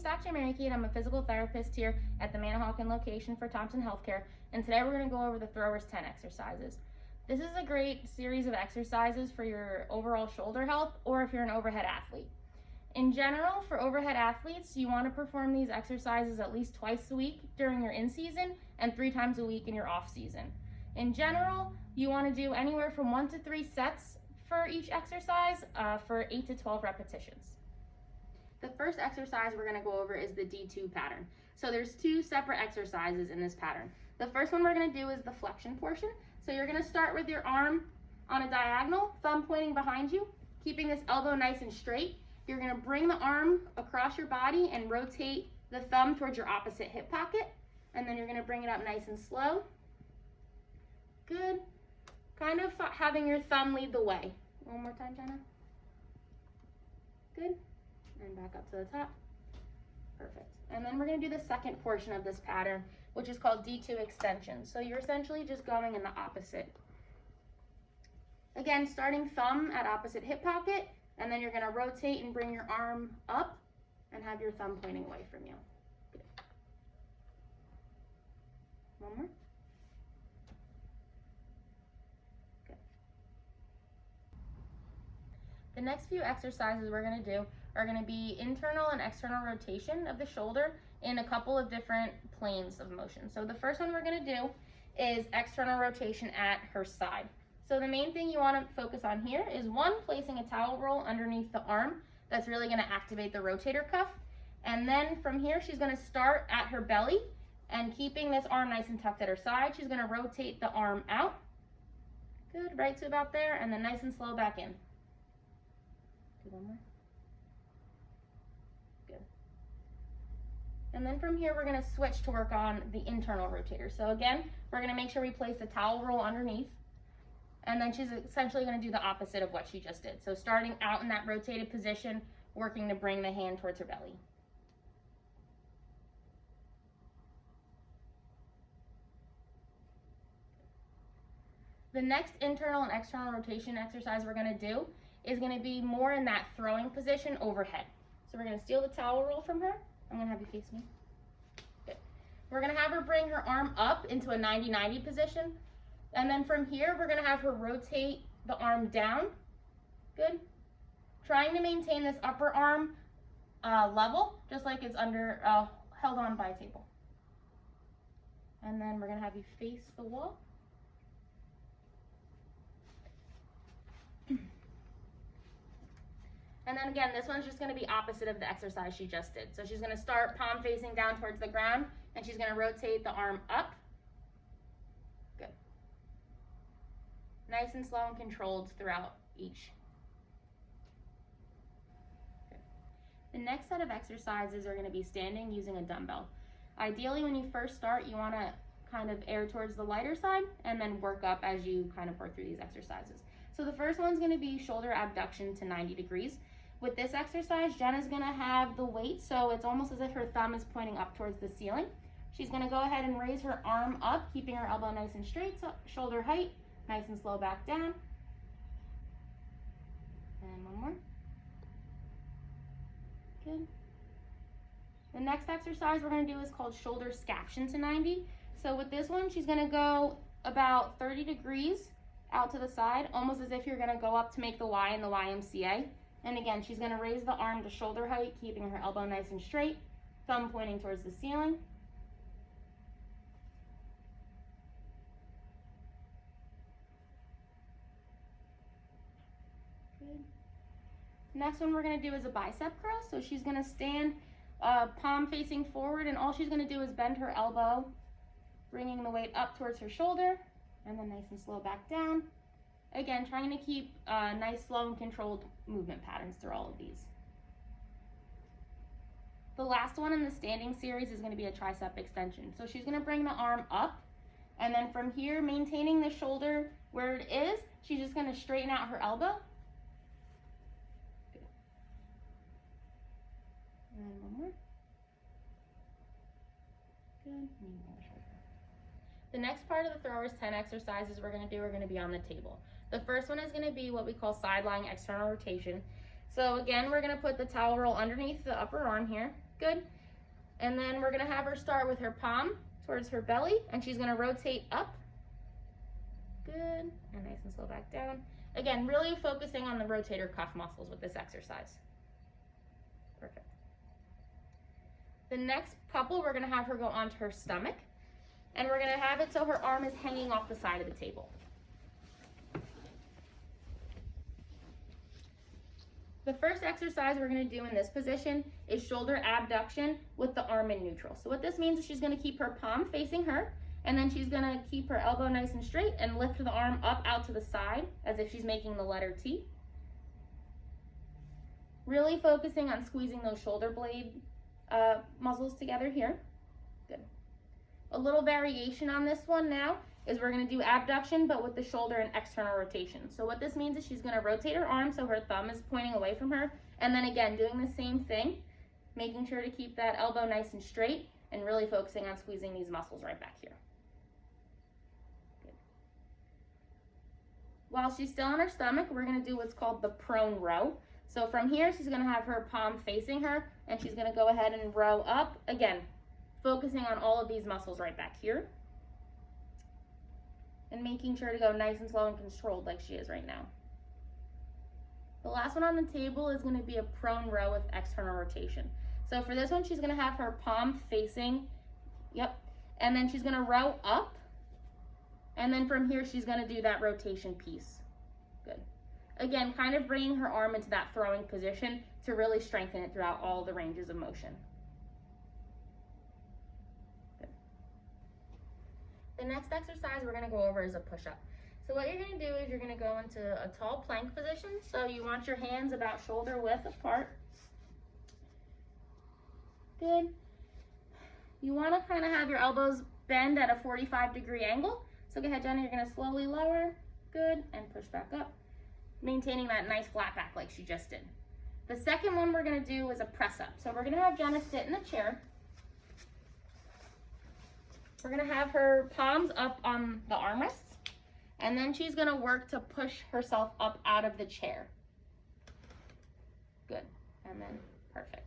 actually Mary Kate. I'm a physical therapist here at the Manahawkin location for Thompson Healthcare, and today we're going to go over the Throwers 10 exercises. This is a great series of exercises for your overall shoulder health or if you're an overhead athlete. In general, for overhead athletes, you want to perform these exercises at least twice a week during your in-season and 3 times a week in your off-season. In general, you want to do anywhere from 1 to 3 sets for each exercise for 8 to 12 repetitions. The first exercise we're going to go over is the D2 pattern. So there's 2 separate exercises in this pattern. The first one we're going to do is the flexion portion. So you're going to start with your arm on a diagonal, thumb pointing behind you, keeping this elbow nice and straight. You're going to bring the arm across your body and rotate the thumb towards your opposite hip pocket. And then you're going to bring it up nice and slow. Good. Kind of having your thumb lead the way. One more time, Jenna. Good. And back up to the top. Perfect. And then we're going to do the second portion of this pattern, which is called D2 extension. So you're essentially just going in the opposite. Again, starting thumb at opposite hip pocket, and then you're going to rotate and bring your arm up and have your thumb pointing away from you. Good. One more. Good. The next few exercises we're going to do are going to be internal and external rotation of the shoulder in a couple of different planes of motion. So the first one we're going to do is external rotation at her side. So the main thing you want to focus on here is 1, placing a towel roll underneath the arm. That's really going to activate the rotator cuff. And then from here, she's going to start at her belly and keeping this arm nice and tucked at her side, she's going to rotate the arm out. Good, right to about there, and then nice and slow back in. Do one more. And then from here, we're going to switch to work on the internal rotator. So again, we're going to make sure we place the towel roll underneath. And then she's essentially going to do the opposite of what she just did. So starting out in that rotated position, working to bring the hand towards her belly. The next internal and external rotation exercise we're going to do is going to be more in that throwing position overhead. So we're going to steal the towel roll from her. I'm going to have you face me. Good. We're going to have her bring her arm up into a 90-90 position. And then from here, we're going to have her rotate the arm down. Good. Trying to maintain this upper arm level, just like it's under, held on by a table. And then we're going to have you face the wall. And then again, this one's just going to be opposite of the exercise she just did. So she's going to start palm facing down towards the ground, and she's going to rotate the arm up. Good. Nice and slow and controlled throughout each. Good. The next set of exercises are going to be standing using a dumbbell. Ideally, when you first start, you want to kind of err towards the lighter side and then work up as you kind of work through these exercises. So the first one's going to be shoulder abduction to 90 degrees. With this exercise, Jenna's going to have the weight, so it's almost as if her thumb is pointing up towards the ceiling. She's going to go ahead and raise her arm up, keeping her elbow nice and straight, so shoulder height, nice and slow back down. And one more. Good. The next exercise we're going to do is called shoulder scaption to 90. So with this one, she's going to go about 30 degrees out to the side, almost as if you're going to go up to make the Y in the YMCA. And again, she's going to raise the arm to shoulder height, keeping her elbow nice and straight, thumb pointing towards the ceiling. Good. Next one we're going to do is a bicep curl. So she's going to stand palm facing forward, and all she's going to do is bend her elbow, bringing the weight up towards her shoulder, and then nice and slow back down. Again, trying to keep nice, slow, and controlled movement patterns through all of these. The last one in the standing series is going to be a tricep extension. So she's going to bring the arm up, and then from here, maintaining the shoulder where it is, she's just going to straighten out her elbow. Good. And one more. Good. The next part of the Throwers 10 exercises we're going to do are going to be on the table. The first one is going to be what we call side lying external rotation. So again, we're going to put the towel roll underneath the upper arm here. Good. And then we're gonna have her start with her palm towards her belly, and she's gonna rotate up. Good, and nice and slow back down. Again, really focusing on the rotator cuff muscles with this exercise. Perfect. The next couple, we're gonna have her go onto her stomach, and we're gonna have it so her arm is hanging off the side of the table. The first exercise we're gonna do in this position is shoulder abduction with the arm in neutral. So what this means is she's gonna keep her palm facing her, and then she's gonna keep her elbow nice and straight and lift the arm up out to the side as if she's making the letter T. Really focusing on squeezing those shoulder blade muscles together here. Good. A little variation on this one now is we're gonna do abduction, but with the shoulder and external rotation. So what this means is she's gonna rotate her arm so her thumb is pointing away from her, and then again, doing the same thing, making sure to keep that elbow nice and straight and really focusing on squeezing these muscles right back here. Good. While she's still on her stomach, we're gonna do what's called the prone row. So from here, she's gonna have her palm facing her, and she's gonna go ahead and row up, again, focusing on all of these muscles right back here. And making sure to go nice and slow and controlled like she is right now. The last one on the table is gonna be a prone row with external rotation. So for this one, she's gonna have her palm facing, and then she's gonna row up, and then from here, she's gonna do that rotation piece. Good. Again, kind of bringing her arm into that throwing position to really strengthen it throughout all the ranges of motion. The next exercise we're gonna go over is a push-up. So what you're gonna do is you're gonna go into a tall plank position. So you want your hands about shoulder width apart. Good. You wanna kind of have your elbows bend at a 45-degree angle. So go ahead, Jenna, you're gonna slowly lower, good, and push back up, maintaining that nice flat back like she just did. The second one we're gonna do is a press up. So we're gonna have Jenna sit in a chair. We're gonna have her palms up on the armrests, and then she's gonna work to push herself up out of the chair. Good, and then perfect.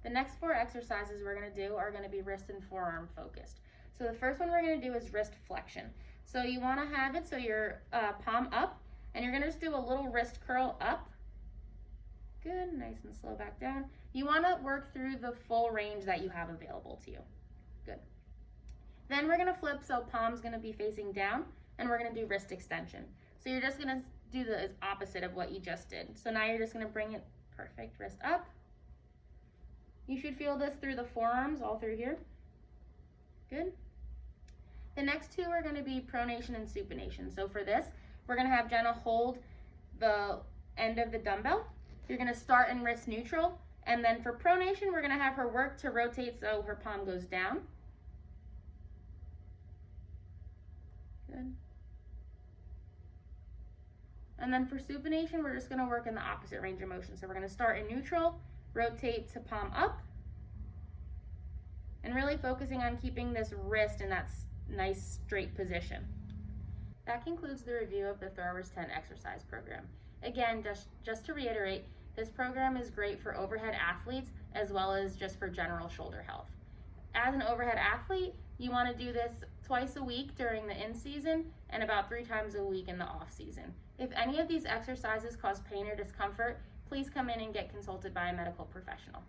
The next 4 exercises we're gonna do are gonna be wrist and forearm focused. So the first one we're gonna do is wrist flexion. So you wanna have it so your palm up, and you're gonna just do a little wrist curl up. Good, nice and slow back down. You wanna work through the full range that you have available to you. Good. Then we're gonna flip, so palm's gonna be facing down, and we're gonna do wrist extension. So you're just gonna do the opposite of what you just did. So now you're just gonna bring it, perfect, wrist up. You should feel this through the forearms, all through here. Good. The next 2 are gonna be pronation and supination. So for this, we're gonna have Jenna hold the end of the dumbbell. You're gonna start in wrist neutral, and then for pronation, we're gonna have her work to rotate so her palm goes down. Good. And then for supination, we're just gonna work in the opposite range of motion. So we're gonna start in neutral, rotate to palm up, and really focusing on keeping this wrist in that nice straight position. That concludes the review of the Throwers 10 exercise program. Again, just to reiterate, this program is great for overhead athletes as well as just for general shoulder health. As an overhead athlete, you want to do this twice a week during the in-season and about 3 times a week in the off-season. If any of these exercises cause pain or discomfort, please come in and get consulted by a medical professional.